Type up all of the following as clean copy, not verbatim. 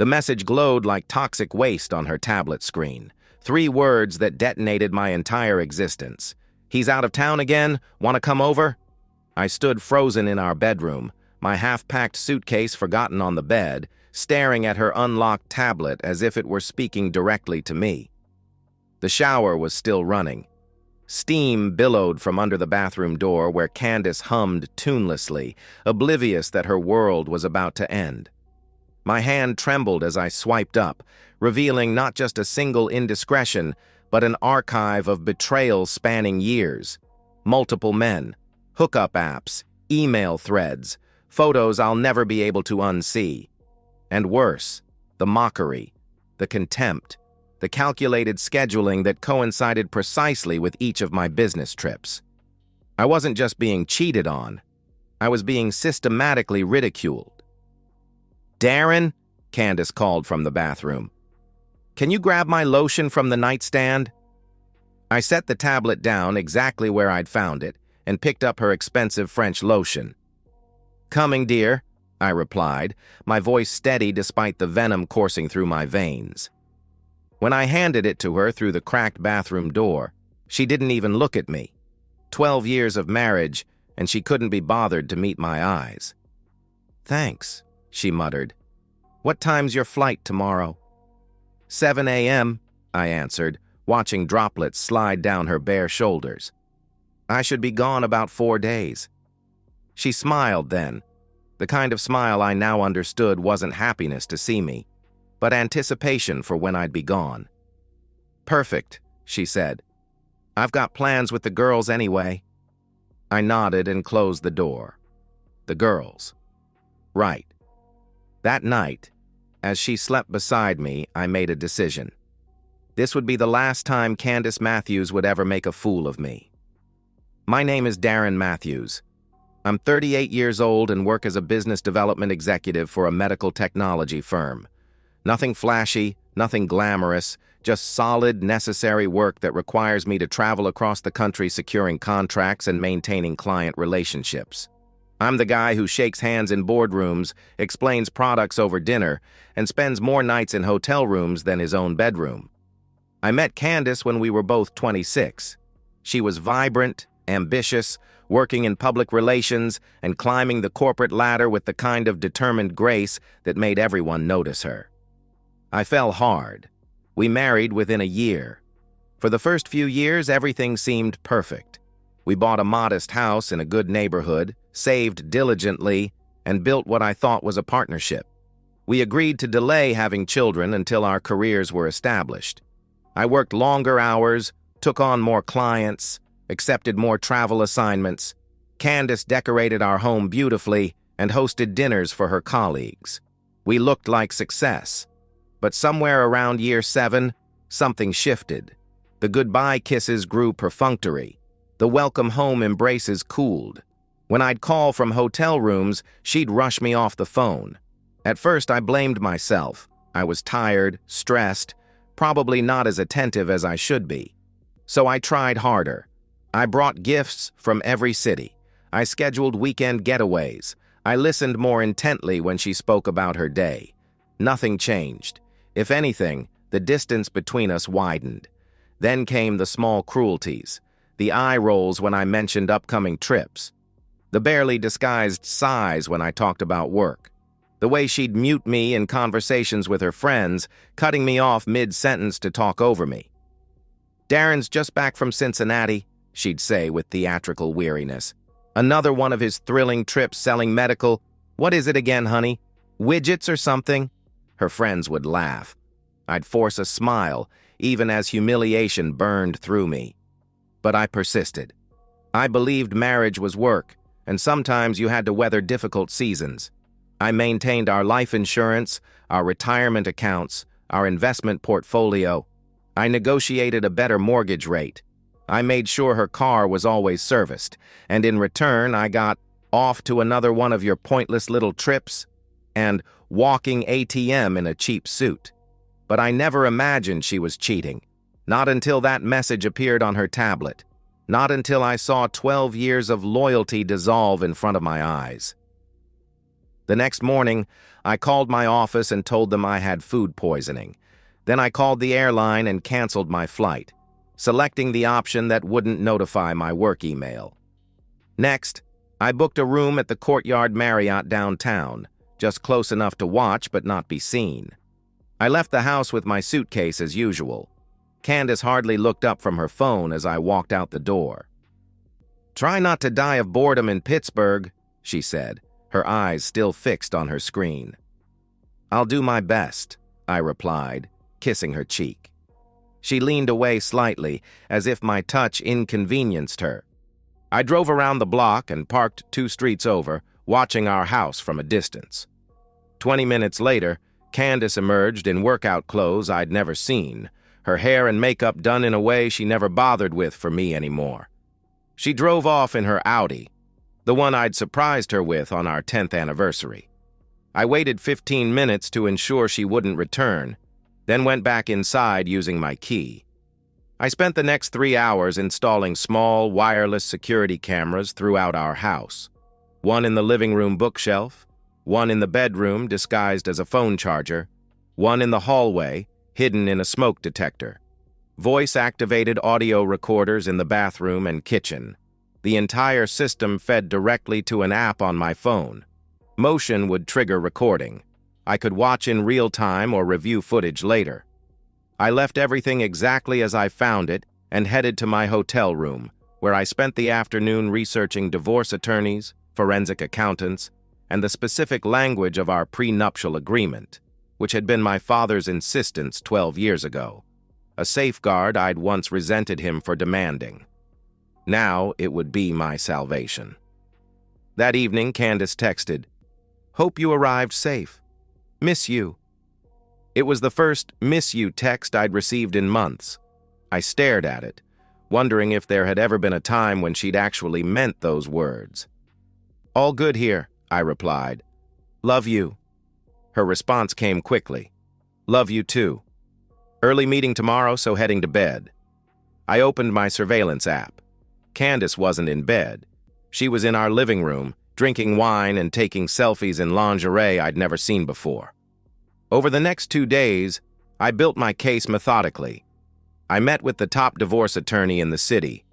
The message glowed like toxic waste on her tablet screen. 3 words that detonated my entire existence. "He's out of town again? Want to come over?" I stood frozen in our bedroom, my half-packed suitcase forgotten on the bed, staring at her unlocked tablet as if it were speaking directly to me. The shower was still running. Steam billowed from under the bathroom door where Candace hummed tunelessly, oblivious that her world was about to end. My hand trembled as I swiped up, revealing not just a single indiscretion, but an archive of betrayal spanning years. Multiple men, hookup apps, email threads, photos I'll never be able to unsee. And worse, the mockery, the contempt, the calculated scheduling that coincided precisely with each of my business trips. I wasn't just being cheated on, I was being systematically ridiculed. "Darren," Candace called from the bathroom. "Can you grab my lotion from the nightstand?" I set the tablet down exactly where I'd found it and picked up her expensive French lotion. "Coming, dear," I replied, my voice steady despite the venom coursing through my veins. When I handed it to her through the cracked bathroom door, she didn't even look at me. 12 years of marriage, and she couldn't be bothered to meet my eyes. "Thanks," she muttered. "What time's your flight tomorrow?" 7 a.m., I answered, watching droplets slide down her bare shoulders. "I should be gone about 4 days." She smiled then, the kind of smile I now understood wasn't happiness to see me, but anticipation for when I'd be gone. "Perfect," she said. "I've got plans with the girls anyway." I nodded and closed the door. The girls. Right. That night, as she slept beside me, I made a decision. This would be the last time Candace Matthews would ever make a fool of me. My name is Darren Matthews. I'm 38 years old and work as a business development executive for a medical technology firm. Nothing flashy, nothing glamorous, just solid, necessary work that requires me to travel across the country securing contracts and maintaining client relationships. I'm the guy who shakes hands in boardrooms, explains products over dinner, and spends more nights in hotel rooms than his own bedroom. I met Candace when we were both 26. She was vibrant, ambitious, working in public relations, and climbing the corporate ladder with the kind of determined grace that made everyone notice her. I fell hard. We married within a year. For the first few years, everything seemed perfect. We bought a modest house in a good neighborhood, saved diligently, and built what I thought was a partnership. We agreed to delay having children until our careers were established. I worked longer hours, took on more clients, accepted more travel assignments. Candace decorated our home beautifully and hosted dinners for her colleagues. We looked like success. But somewhere around year 7, something shifted. The goodbye kisses grew perfunctory. The welcome home embraces cooled. When I'd call from hotel rooms, she'd rush me off the phone. At first, I blamed myself. I was tired, stressed, probably not as attentive as I should be. So I tried harder. I brought gifts from every city. I scheduled weekend getaways. I listened more intently when she spoke about her day. Nothing changed. If anything, the distance between us widened. Then came the small cruelties, the eye rolls when I mentioned upcoming trips, the barely disguised sighs when I talked about work, the way she'd mute me in conversations with her friends, cutting me off mid-sentence to talk over me. "Darren's just back from Cincinnati," she'd say with theatrical weariness. "Another one of his thrilling trips selling medical. What is it again, honey? Widgets or something?" Her friends would laugh. I'd force a smile, even as humiliation burned through me. But I persisted. I believed marriage was work, and sometimes you had to weather difficult seasons. I maintained our life insurance, our retirement accounts, our investment portfolio. I negotiated a better mortgage rate. I made sure her car was always serviced, and in return I got "off to another one of your pointless little trips" and "walking ATM in a cheap suit." But I never imagined she was cheating. Not until that message appeared on her tablet. Not until I saw 12 years of loyalty dissolve in front of my eyes. The next morning, I called my office and told them I had food poisoning. Then I called the airline and canceled my flight, selecting the option that wouldn't notify my work email. Next, I booked a room at the Courtyard Marriott downtown, just close enough to watch but not be seen. I left the house with my suitcase as usual. Candace hardly looked up from her phone as I walked out the door. "Try not to die of boredom in Pittsburgh," she said, her eyes still fixed on her screen. "I'll do my best," I replied, kissing her cheek. She leaned away slightly, as if my touch inconvenienced her. I drove around the block and parked 2 streets over, watching our house from a distance. 20 minutes later, Candace emerged in workout clothes I'd never seen, her hair and makeup done in a way she never bothered with for me anymore. She drove off in her Audi, the one I'd surprised her with on our 10th anniversary. I waited 15 minutes to ensure she wouldn't return, then went back inside using my key. I spent the next 3 hours installing small, wireless security cameras throughout our house. One in the living room bookshelf, one in the bedroom disguised as a phone charger, one in the hallway, hidden in a smoke detector. Voice-activated audio recorders in the bathroom and kitchen. The entire system fed directly to an app on my phone. Motion would trigger recording. I could watch in real time or review footage later. I left everything exactly as I found it and headed to my hotel room, where I spent the afternoon researching divorce attorneys, forensic accountants, and the specific language of our prenuptial agreement, which had been my father's insistence 12 years ago, a safeguard I'd once resented him for demanding. Now it would be my salvation. That evening, Candace texted, "Hope you arrived safe. Miss you." It was the first "miss you" text I'd received in months. I stared at it, wondering if there had ever been a time when she'd actually meant those words. "All good here," I replied. "Love you." Her response came quickly. "Love you too. Early meeting tomorrow, so heading to bed." I opened my surveillance app. Candace wasn't in bed. She was in our living room, drinking wine and taking selfies in lingerie I'd never seen before. Over the next 2 days, I built my case methodically. I met with the top divorce attorney in the city,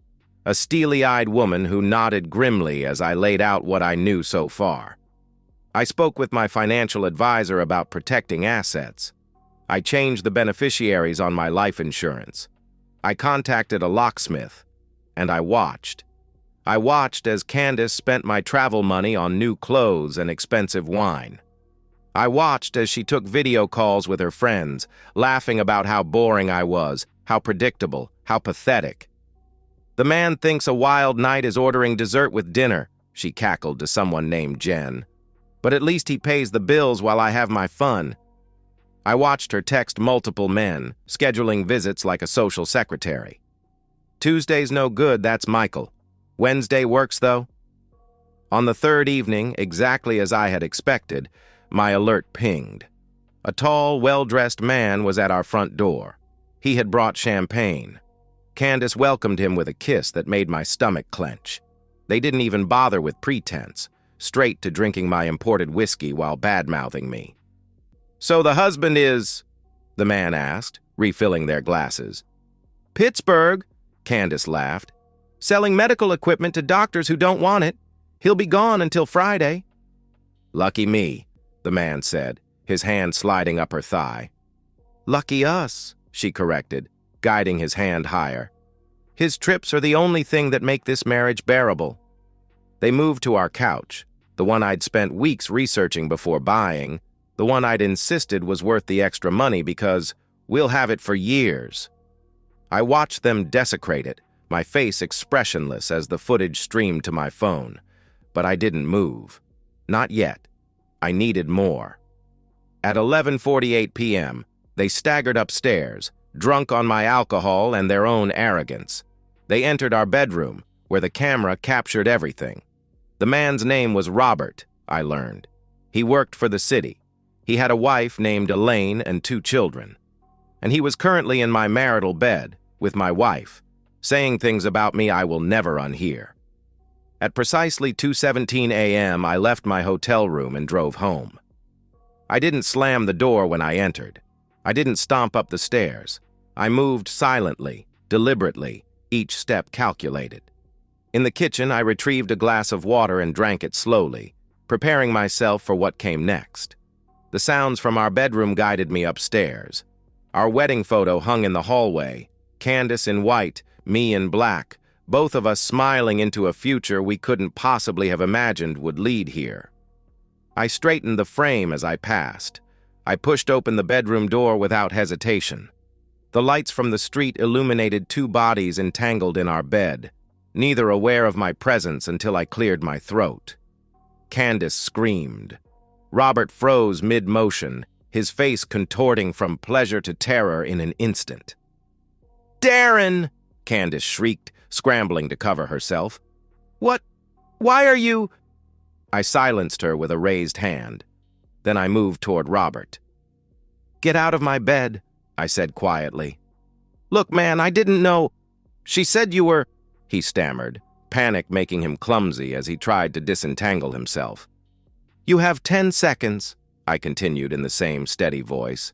a steely-eyed woman who nodded grimly as I laid out what I knew so far. I spoke with my financial advisor about protecting assets. I changed the beneficiaries on my life insurance. I contacted a locksmith, and I watched. I watched as Candace spent my travel money on new clothes and expensive wine. I watched as she took video calls with her friends, laughing about how boring I was, how predictable, how pathetic. "The man thinks a wild night is ordering dessert with dinner," she cackled to someone named Jen. "But at least he pays the bills while I have my fun." I watched her text multiple men, scheduling visits like a social secretary. "Tuesday's no good, that's Michael. Wednesday works, though?" On the 3rd evening, exactly as I had expected, my alert pinged. A tall, well-dressed man was at our front door. He had brought champagne. Candace welcomed him with a kiss that made my stomach clench. They didn't even bother with pretense, straight to drinking my imported whiskey while bad-mouthing me. "So the husband is," the man asked, refilling their glasses. "Pittsburgh," Candace laughed. "Selling medical equipment to doctors who don't want it. He'll be gone until Friday." "Lucky me," the man said, his hand sliding up her thigh. "Lucky us," she corrected, guiding his hand higher. "His trips are the only thing that make this marriage bearable." They moved to our couch, the one I'd spent weeks researching before buying, the one I'd insisted was worth the extra money because we'll have it for years. I watched them desecrate it, my face expressionless as the footage streamed to my phone. But I didn't move. Not yet. I needed more. At 11:48 p.m., they staggered upstairs, drunk on my alcohol and their own arrogance. They entered our bedroom, where the camera captured everything. The man's name was Robert, I learned. He worked for the city. He had a wife named Elaine and 2 children. And he was currently in my marital bed, with my wife, saying things about me I will never unhear. At precisely 2:17 a.m., I left my hotel room and drove home. I didn't slam the door when I entered. I didn't stomp up the stairs. I moved silently, deliberately, each step calculated. In the kitchen, I retrieved a glass of water and drank it slowly, preparing myself for what came next. The sounds from our bedroom guided me upstairs. Our wedding photo hung in the hallway, Candace in white, me in black, both of us smiling into a future we couldn't possibly have imagined would lead here. I straightened the frame as I passed. I pushed open the bedroom door without hesitation. The lights from the street illuminated two bodies entangled in our bed, neither aware of my presence until I cleared my throat. Candace screamed. Robert froze mid-motion, his face contorting from pleasure to terror in an instant. "Darren!" Candace shrieked, scrambling to cover herself. "What? Why are you—" I silenced her with a raised hand. Then I moved toward Robert. "Get out of my bed," I said quietly. "Look, man, I didn't know—" "She said you were—" he stammered, panic making him clumsy as he tried to disentangle himself. "You have 10 seconds, I continued in the same steady voice.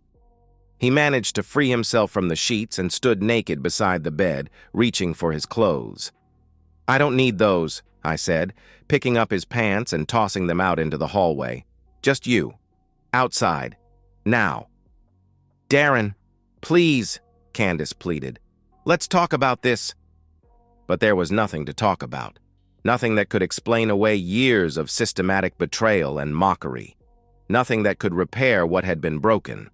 He managed to free himself from the sheets and stood naked beside the bed, reaching for his clothes. "I don't need those," I said, picking up his pants and tossing them out into the hallway. "Just you. Outside. Now." "Darren, please," Candace pleaded. "Let's talk about this." But there was nothing to talk about. Nothing that could explain away years of systematic betrayal and mockery. Nothing that could repair what had been broken.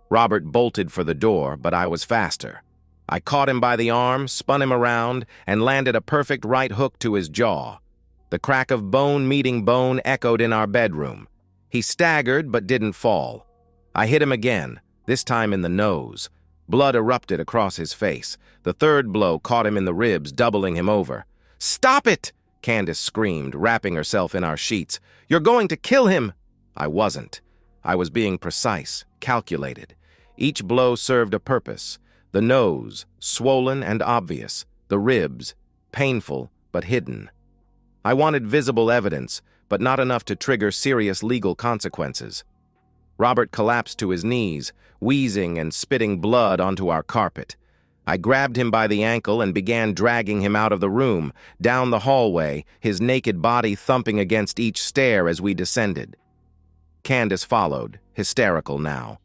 Robert bolted for the door, but I was faster. I caught him by the arm, spun him around, and landed a perfect right hook to his jaw. The crack of bone meeting bone echoed in our bedroom. He staggered but didn't fall. I hit him again, this time in the nose. Blood erupted across his face. The third blow caught him in the ribs, doubling him over. "Stop it!" Candace screamed, wrapping herself in our sheets. "You're going to kill him!" I wasn't. I was being precise, calculated. Each blow served a purpose. The nose, swollen and obvious. The ribs, painful but hidden. I wanted visible evidence, but not enough to trigger serious legal consequences. Robert collapsed to his knees, wheezing and spitting blood onto our carpet. I grabbed him by the ankle and began dragging him out of the room, down the hallway, his naked body thumping against each stair as we descended. Candace followed, hysterical now.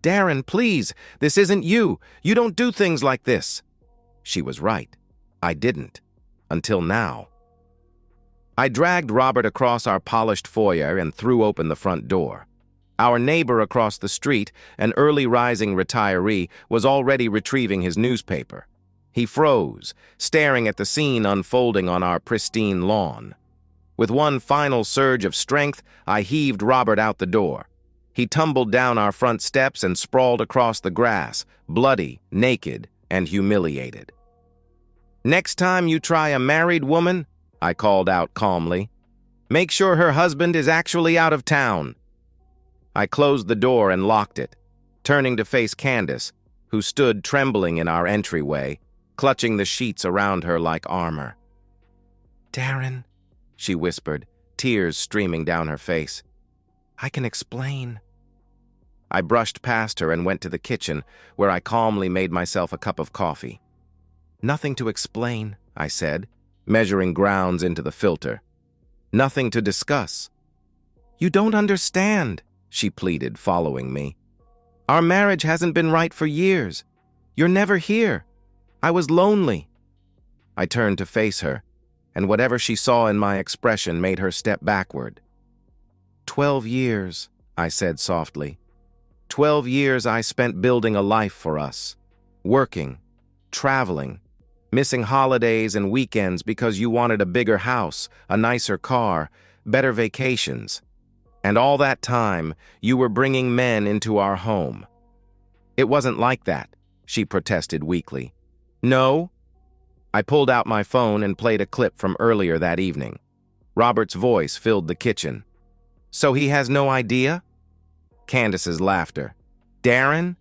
"Darren, please, this isn't you. You don't do things like this." She was right. I didn't. Until now. I dragged Robert across our polished foyer and threw open the front door. Our neighbor across the street, an early-rising retiree, was already retrieving his newspaper. He froze, staring at the scene unfolding on our pristine lawn. With one final surge of strength, I heaved Robert out the door. He tumbled down our front steps and sprawled across the grass, bloody, naked, and humiliated. "Next time you try a married woman," I called out calmly, "make sure her husband is actually out of town." I closed the door and locked it, turning to face Candace, who stood trembling in our entryway, clutching the sheets around her like armor. "Darren," she whispered, tears streaming down her face. "I can explain." I brushed past her and went to the kitchen, where I calmly made myself a cup of coffee. "Nothing to explain," I said, measuring grounds into the filter. "Nothing to discuss." "You don't understand," she pleaded, following me. "Our marriage hasn't been right for years. You're never here. I was lonely." I turned to face her, and whatever she saw in my expression made her step backward. 12 years, I said softly. 12 years I spent building a life for us, working, traveling, missing holidays and weekends because you wanted a bigger house, a nicer car, better vacations. And all that time, you were bringing men into our home. "It wasn't like that," she protested weakly. "No?" I pulled out my phone and played a clip from earlier that evening. Robert's voice filled the kitchen. "So he has no idea?" Candace's laughter. "Darren?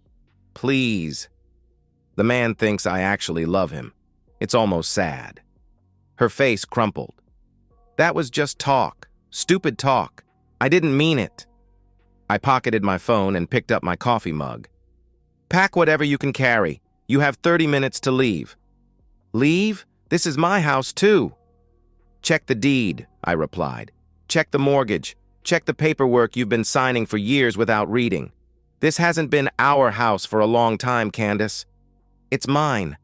Please." The man thinks I actually love him. It's almost sad. Her face crumpled. That was just talk. Stupid talk. I didn't mean it. I pocketed my phone and picked up my coffee mug. Pack whatever you can carry. You have 30 minutes to leave. Leave? This is my house, too. Check the deed, I replied. Check the mortgage. Check the paperwork you've been signing for years without reading. This hasn't been our house for a long time, Candace. It's mine.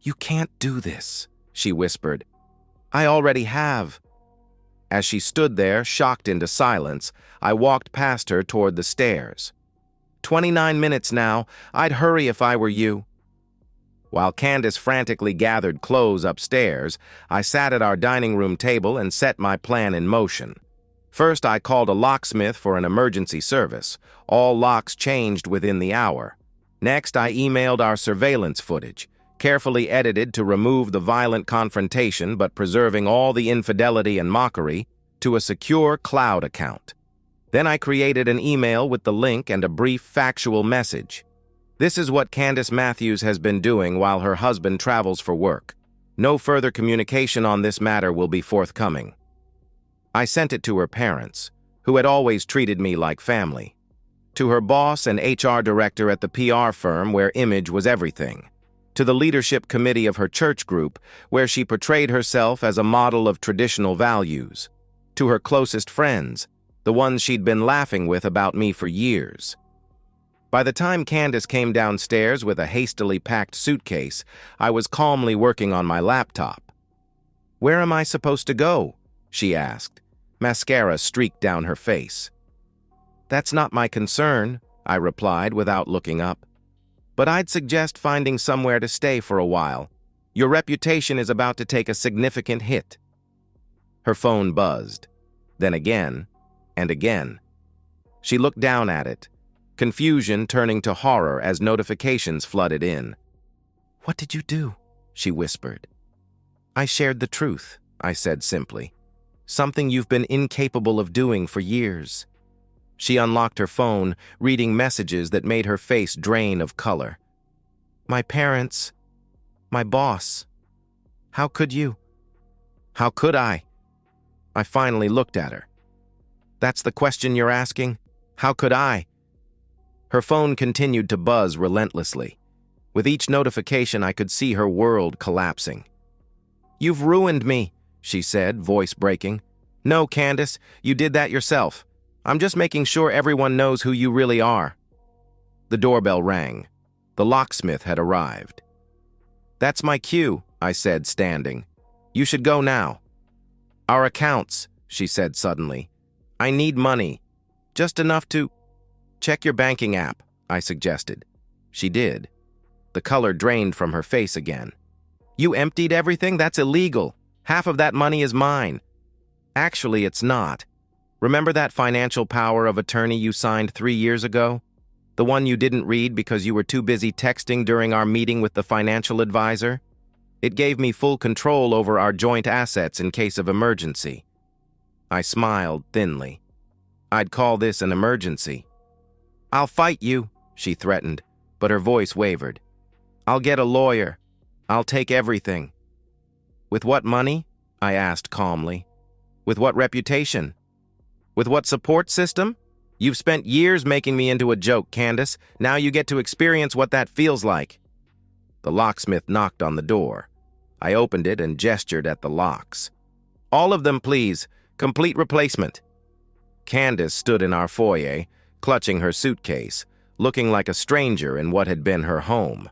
You can't do this, she whispered. I already have. As she stood there, shocked into silence, I walked past her toward the stairs. 29 minutes now. I'd hurry if I were you. While Candace frantically gathered clothes upstairs, I sat at our dining room table and set my plan in motion. First, I called a locksmith for an emergency service. All locks changed within the hour. Next, I emailed our surveillance footage, carefully edited to remove the violent confrontation but preserving all the infidelity and mockery, to a secure cloud account. Then I created an email with the link and a brief factual message. This is what Candace Matthews has been doing while her husband travels for work. No further communication on this matter will be forthcoming. I sent it to her parents, who had always treated me like family, to her boss and HR director at the PR firm where image was everything, to the leadership committee of her church group where she portrayed herself as a model of traditional values, to her closest friends, the ones she'd been laughing with about me for years. By the time Candace came downstairs with a hastily packed suitcase, I was calmly working on my laptop. "Where am I supposed to go?" she asked. Mascara streaked down her face. "That's not my concern," I replied without looking up. "But I'd suggest finding somewhere to stay for a while. Your reputation is about to take a significant hit." Her phone buzzed, then again, and again. She looked down at it, confusion turning to horror as notifications flooded in. "What did you do?" she whispered. "I shared the truth," I said simply. "Something you've been incapable of doing for years." She unlocked her phone, reading messages that made her face drain of color. "My parents, my boss. How could you?" "How could I?" I finally looked at her. "That's the question you're asking? How could I?" Her phone continued to buzz relentlessly. With each notification, I could see her world collapsing. "You've ruined me," she said, voice breaking. "No, Candace, you did that yourself. I'm just making sure everyone knows who you really are." The doorbell rang. The locksmith had arrived. "That's my cue," I said, standing. "You should go now." "Our accounts," she said suddenly. "I need money. Just enough to—" "Check your banking app," I suggested. She did. The color drained from her face again. "You emptied everything? That's illegal. Half of that money is mine." "Actually, it's not. Remember that financial power of attorney you signed 3 years ago? The one you didn't read because you were too busy texting during our meeting with the financial advisor? It gave me full control over our joint assets in case of emergency." I smiled thinly. "I'd call this an emergency." "I'll fight you," she threatened, but her voice wavered. "I'll get a lawyer. I'll take everything." "With what money?" I asked calmly. "With what reputation? With what support system? You've spent years making me into a joke, Candace. Now you get to experience what that feels like." The locksmith knocked on the door. I opened it and gestured at the locks. "All of them, please. Complete replacement." Candace stood in our foyer, clutching her suitcase, looking like a stranger in what had been her home.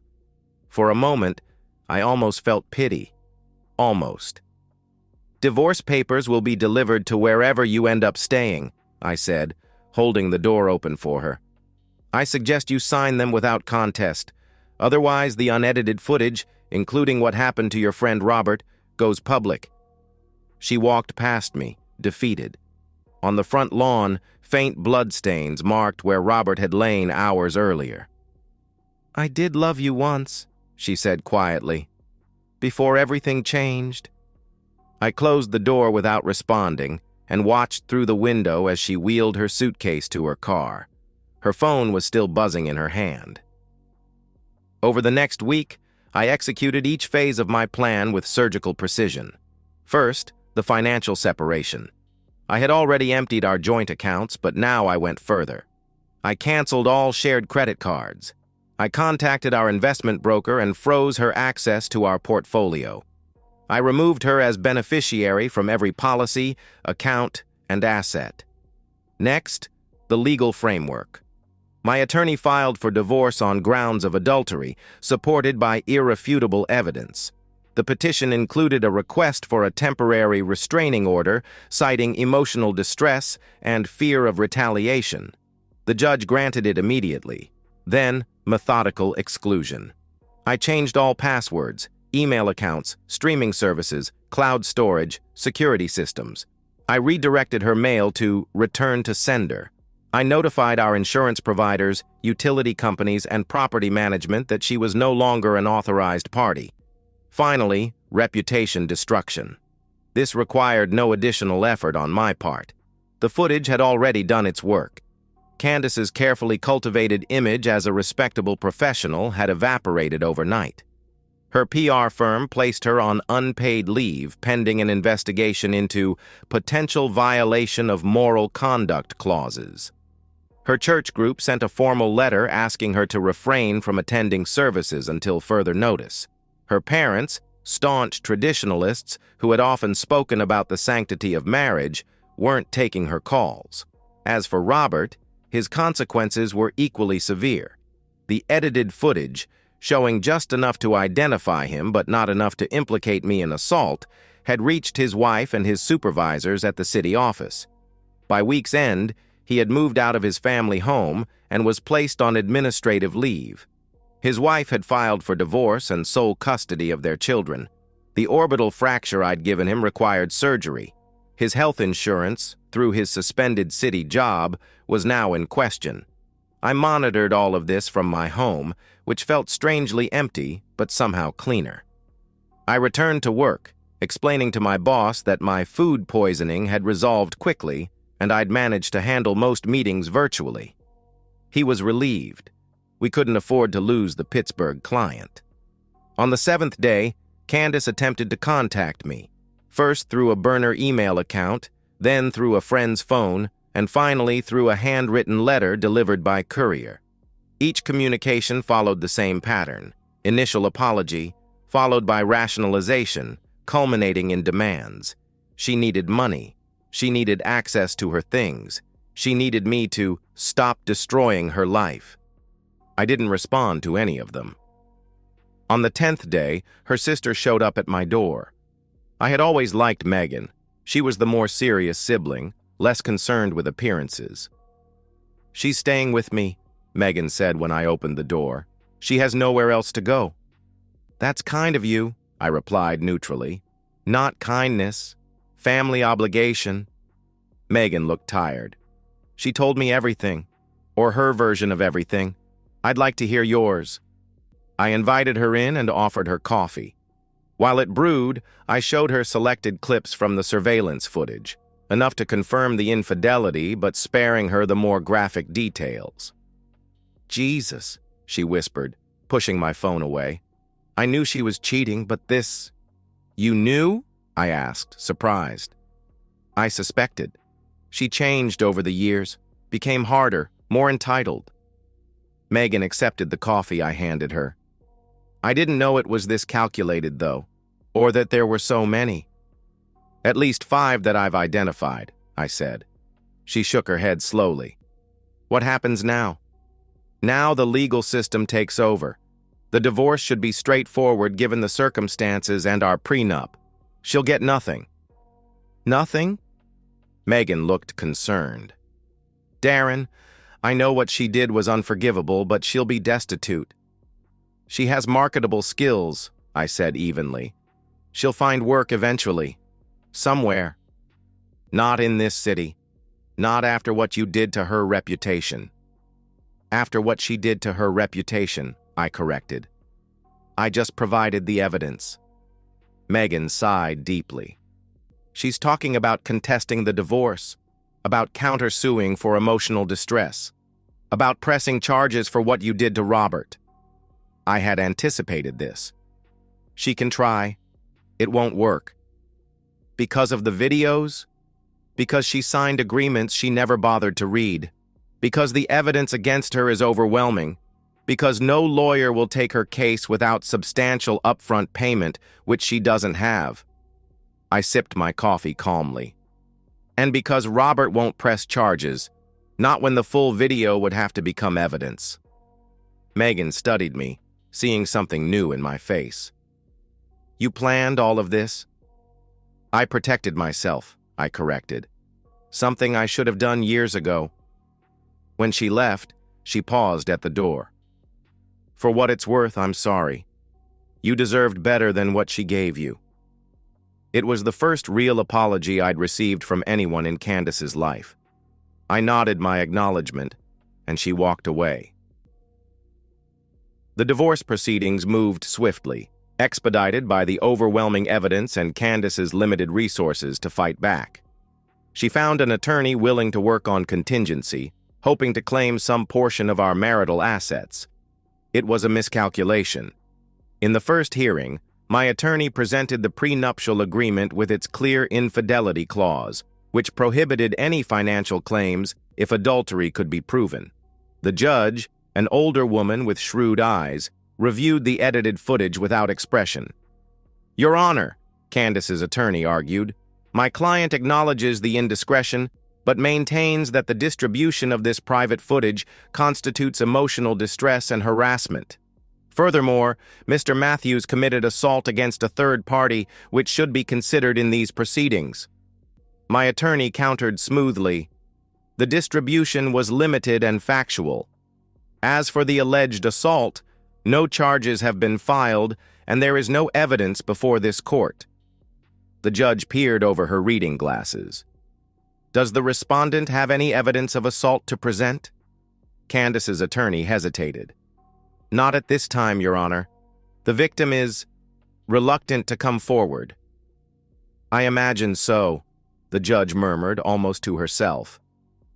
For a moment, I almost felt pity. Almost. "Divorce papers will be delivered to wherever you end up staying," I said, holding the door open for her. "I suggest you sign them without contest. Otherwise, the unedited footage, including what happened to your friend Robert, goes public." She walked past me, defeated. On the front lawn, faint bloodstains marked where Robert had lain hours earlier. "I did love you once," she said quietly. "Before everything changed." I closed the door without responding and watched through the window as she wheeled her suitcase to her car. Her phone was still buzzing in her hand. Over the next week, I executed each phase of my plan with surgical precision. First, The financial separation. I had already emptied our joint accounts, but now I went further. I canceled all shared credit cards. I contacted our investment broker and froze her access to our portfolio. I removed her as beneficiary from every policy, account, and asset. Next, the legal framework. My attorney filed for divorce on grounds of adultery, supported by irrefutable evidence. The petition included a request for a temporary restraining order, citing emotional distress and fear of retaliation. The judge granted it immediately. Then, methodical exclusion. I changed all passwords, email accounts, streaming services, cloud storage, security systems. I redirected her mail to return to sender. I notified our insurance providers, utility companies, and property management that she was no longer an authorized party. Finally, reputation destruction. This required no additional effort on my part. The footage had already done its work. Candace's carefully cultivated image as a respectable professional had evaporated overnight. Her PR firm placed her on unpaid leave pending an investigation into potential violation of moral conduct clauses. Her church group sent a formal letter asking her to refrain from attending services until further notice. Her parents, staunch traditionalists who had often spoken about the sanctity of marriage, weren't taking her calls. As for Robert, his consequences were equally severe. The edited footage, showing just enough to identify him but not enough to implicate me in assault, had reached his wife and his supervisors at the city office. By week's end, he had moved out of his family home and was placed on administrative leave. His wife had filed for divorce and sole custody of their children. The orbital fracture I'd given him required surgery. His health insurance, through his suspended city job, was now in question. I monitored all of this from my home, which felt strangely empty but somehow cleaner. I returned to work, explaining to my boss that my food poisoning had resolved quickly and I'd managed to handle most meetings virtually. He was relieved. We couldn't afford to lose the Pittsburgh client. On the 7th day, Candace attempted to contact me, first through a burner email account, then through a friend's phone, and finally through a handwritten letter delivered by courier. Each communication followed the same pattern: initial apology, followed by rationalization, culminating in demands. She needed money. She needed access to her things. She needed me to stop destroying her life. I didn't respond to any of them. On the 10th day, her sister showed up at my door. I had always liked Megan. She was the more serious sibling, less concerned with appearances. "She's staying with me," Megan said when I opened the door. "She has nowhere else to go." "That's kind of you," I replied neutrally. "Not kindness. Family obligation." Megan looked tired. "She told me everything, or her version of everything. I'd like to hear yours." I invited her in and offered her coffee. While it brewed, I showed her selected clips from the surveillance footage, enough to confirm the infidelity but sparing her the more graphic details. "Jesus," she whispered, pushing my phone away. "I knew she was cheating, but this—" "You knew?" I asked, surprised. "I suspected. She changed over the years, became harder, more entitled." Megan accepted the coffee I handed her. "I didn't know it was this calculated, though, or that there were so many." "At least 5 that I've identified," I said. She shook her head slowly. "What happens now?" "Now the legal system takes over. The divorce should be straightforward given the circumstances and our prenup. She'll get nothing." "Nothing?" Megan looked concerned. "Darren, I know what she did was unforgivable, but she'll be destitute." "She has marketable skills," I said evenly. "She'll find work eventually. Somewhere. Not in this city. Not after what you did to her reputation." "After what she did to her reputation," I corrected. "I just provided the evidence." Megan sighed deeply. "She's talking about contesting the divorce, about countersuing for emotional distress, about pressing charges for what you did to Robert." I had anticipated this. "She can try. It won't work." Because of the videos? Because she signed agreements she never bothered to read? Because the evidence against her is overwhelming? Because no lawyer will take her case without substantial upfront payment, which she doesn't have? I sipped my coffee calmly. And because Robert won't press charges, not when the full video would have to become evidence. Megan studied me, seeing something new in my face. You planned all of this? I protected myself, I corrected. Something I should have done years ago. When she left, she paused at the door. For what it's worth, I'm sorry. You deserved better than what she gave you. It was the first real apology I'd received from anyone in Candace's life. I nodded my acknowledgement, and she walked away. The divorce proceedings moved swiftly, expedited by the overwhelming evidence and Candace's limited resources to fight back. She found an attorney willing to work on contingency, hoping to claim some portion of our marital assets. It was a miscalculation. In the first hearing, my attorney presented the prenuptial agreement with its clear infidelity clause, which prohibited any financial claims if adultery could be proven. The judge, an older woman with shrewd eyes, reviewed the edited footage without expression. Your Honor, Candace's attorney argued, my client acknowledges the indiscretion, but maintains that the distribution of this private footage constitutes emotional distress and harassment. Furthermore, Mr. Matthews committed assault against a third party, which should be considered in these proceedings. My attorney countered smoothly. The distribution was limited and factual. As for the alleged assault, no charges have been filed, and there is no evidence before this court. The judge peered over her reading glasses. Does the respondent have any evidence of assault to present? Candace's attorney hesitated. Not at this time, Your Honor. The victim is reluctant to come forward. I imagine so, the judge murmured almost to herself.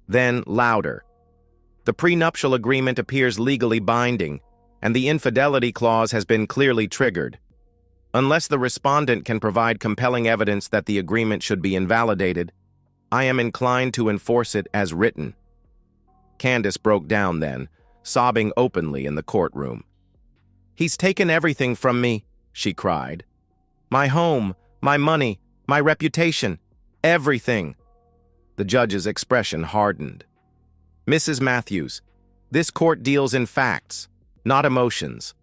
Then, louder. The prenuptial agreement appears legally binding, and the infidelity clause has been clearly triggered. Unless the respondent can provide compelling evidence that the agreement should be invalidated, I am inclined to enforce it as written. Candace broke down then, sobbing openly in the courtroom. He's taken everything from me, she cried. My home, my money, my reputation, everything. The judge's expression hardened. Mrs. Matthews, this court deals in facts, not emotions.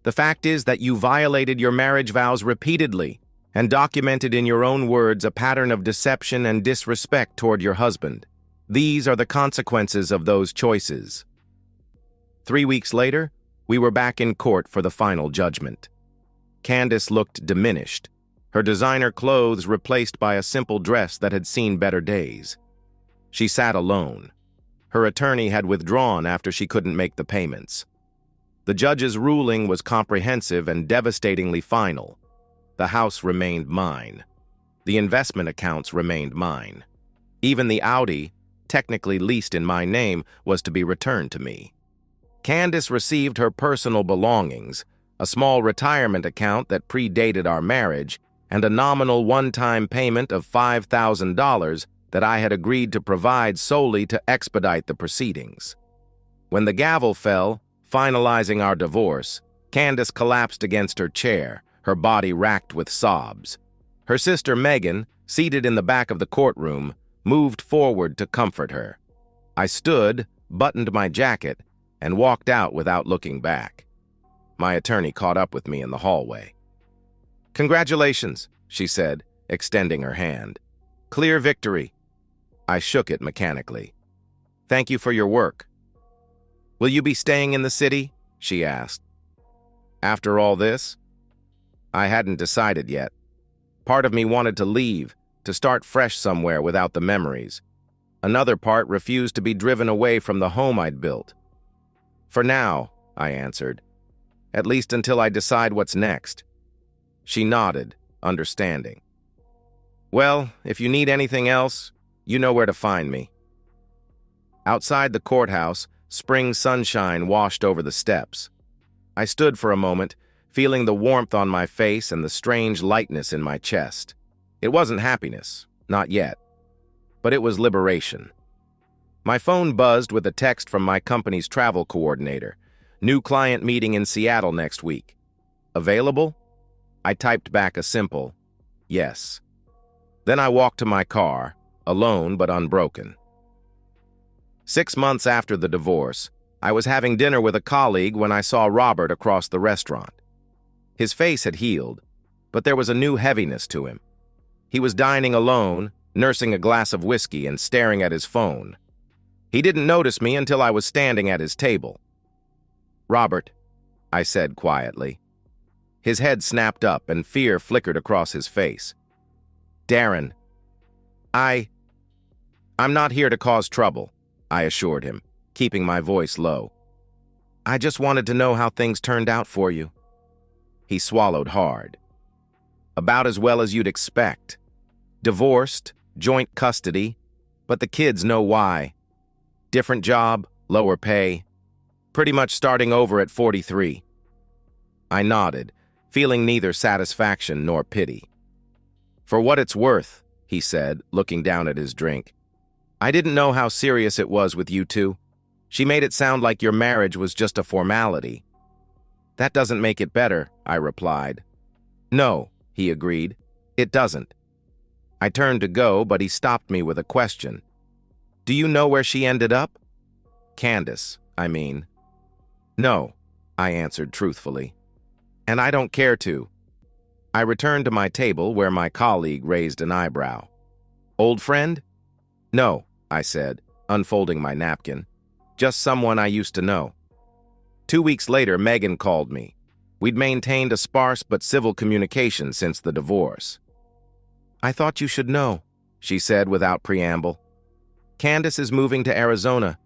The fact is that you violated your marriage vows repeatedly and documented in your own words a pattern of deception and disrespect toward your husband. These are the consequences of those choices. 3 weeks later, we were back in court for the final judgment. Candace looked diminished, her designer clothes replaced by a simple dress that had seen better days. She sat alone. Her attorney had withdrawn after she couldn't make the payments. The judge's ruling was comprehensive and devastatingly final. The house remained mine. The investment accounts remained mine. Even the Audi, technically leased in my name, was to be returned to me. Candace received her personal belongings, a small retirement account that predated our marriage, and a nominal one-time payment of $5,000 that I had agreed to provide solely to expedite the proceedings. When the gavel fell, finalizing our divorce, Candace collapsed against her chair, her body racked with sobs. Her sister Megan, seated in the back of the courtroom, moved forward to comfort her. I stood, buttoned my jacket, and walked out without looking back. My attorney caught up with me in the hallway. Congratulations, she said, extending her hand. Clear victory. I shook it mechanically. Thank you for your work. Will you be staying in the city? She asked. After all this? I hadn't decided yet. Part of me wanted to leave, to start fresh somewhere without the memories. Another part refused to be driven away from the home I'd built. For now, I answered. At least until I decide what's next. She nodded, understanding. Well, if you need anything else, you know where to find me. Outside the courthouse, spring sunshine washed over the steps. I stood for a moment, feeling the warmth on my face and the strange lightness in my chest. It wasn't happiness, not yet, but it was liberation. My phone buzzed with a text from my company's travel coordinator. New client meeting in Seattle next week. Available? I typed back a simple, yes. Then I walked to my car, alone but unbroken. 6 months after the divorce, I was having dinner with a colleague when I saw Robert across the restaurant. His face had healed, but there was a new heaviness to him. He was dining alone, nursing a glass of whiskey and staring at his phone. He didn't notice me until I was standing at his table. "Robert," I said quietly. His head snapped up and fear flickered across his face. "Darren, I'm not here to cause trouble," I assured him, keeping my voice low. "I just wanted to know how things turned out for you." He swallowed hard. "About as well as you'd expect. Divorced, joint custody, but the kids know why. Different job, lower pay. Pretty much starting over at 43. I nodded, feeling neither satisfaction nor pity. "For what it's worth," he said, looking down at his drink. "I didn't know how serious it was with you two. She made it sound like your marriage was just a formality." "That doesn't make it better," I replied. "No," he agreed. "It doesn't." I turned to go, but he stopped me with a question. "Do you know where she ended up?" "Candace, I mean." "No," I answered truthfully. "And I don't care to." I returned to my table where my colleague raised an eyebrow. "Old friend?" "No," I said, unfolding my napkin. "Just someone I used to know." 2 weeks later, Megan called me. We'd maintained a sparse but civil communication since the divorce. "I thought you should know," she said without preamble. "Candace is moving to Arizona.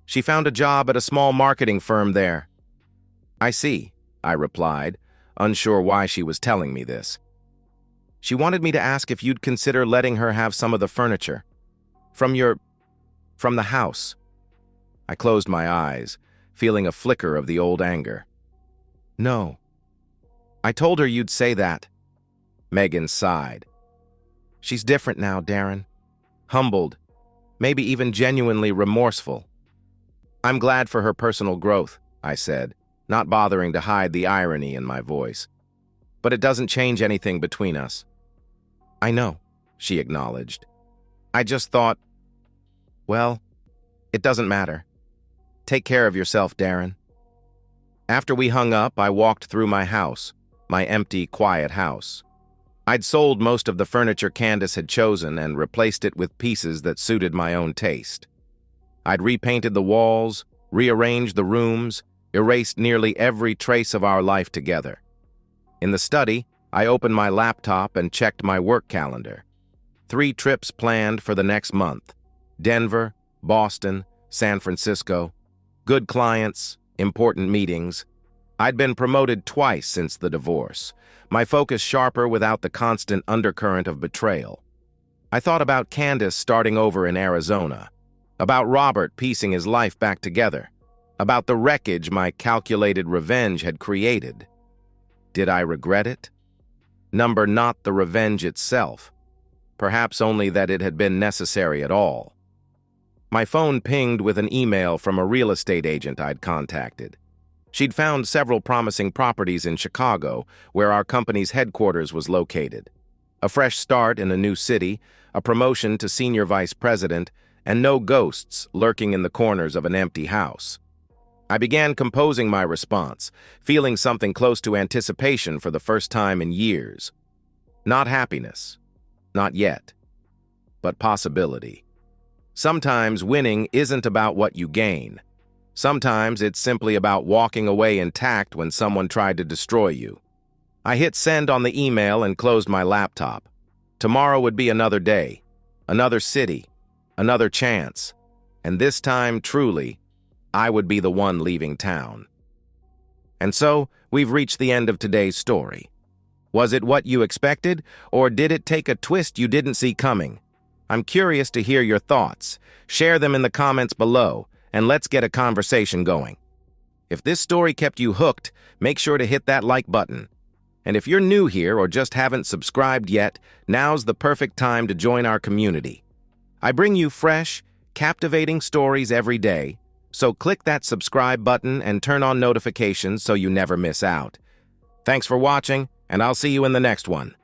She found a job at a small marketing firm there." "I see," I replied, unsure why she was telling me this. "She wanted me to ask if you'd consider letting her have some of the furniture. From the house." I closed my eyes, feeling a flicker of the old anger. "No. I told her you'd say that." Megan sighed. "She's different now, Darren. Humbled, maybe even genuinely remorseful." "I'm glad for her personal growth," I said, not bothering to hide the irony in my voice. "But it doesn't change anything between us." "I know," she acknowledged. "I just thought, well, it doesn't matter. Take care of yourself, Darren." After we hung up, I walked through my house, my empty, quiet house. I'd sold most of the furniture Candace had chosen and replaced it with pieces that suited my own taste. I'd repainted the walls, rearranged the rooms, erased nearly every trace of our life together. In the study, I opened my laptop and checked my work calendar. 3 trips planned for the next month: Denver, Boston, San Francisco. Good clients, important meetings. I'd been promoted twice since the divorce, my focus sharper without the constant undercurrent of betrayal. I thought about Candace starting over in Arizona, about Robert piecing his life back together, about the wreckage my calculated revenge had created. Did I regret it? Not the revenge itself, perhaps only that it had been necessary at all. My phone pinged with an email from a real estate agent I'd contacted. She'd found several promising properties in Chicago, where our company's headquarters was located. A fresh start in a new city, a promotion to senior vice president, and no ghosts lurking in the corners of an empty house. I began composing my response, feeling something close to anticipation for the first time in years. Not happiness, not yet, but possibility. Sometimes winning isn't about what you gain. Sometimes it's simply about walking away intact when someone tried to destroy you. I hit send on the email and closed my laptop. Tomorrow would be another day, another city, another chance. And this time, truly, I would be the one leaving town. And so, we've reached the end of today's story. Was it what you expected, or did it take a twist you didn't see coming? I'm curious to hear your thoughts. Share them in the comments below, and let's get a conversation going. If this story kept you hooked, make sure to hit that like button. And if you're new here or just haven't subscribed yet, now's the perfect time to join our community. I bring you fresh, captivating stories every day, so click that subscribe button and turn on notifications so you never miss out. Thanks for watching, and I'll see you in the next one.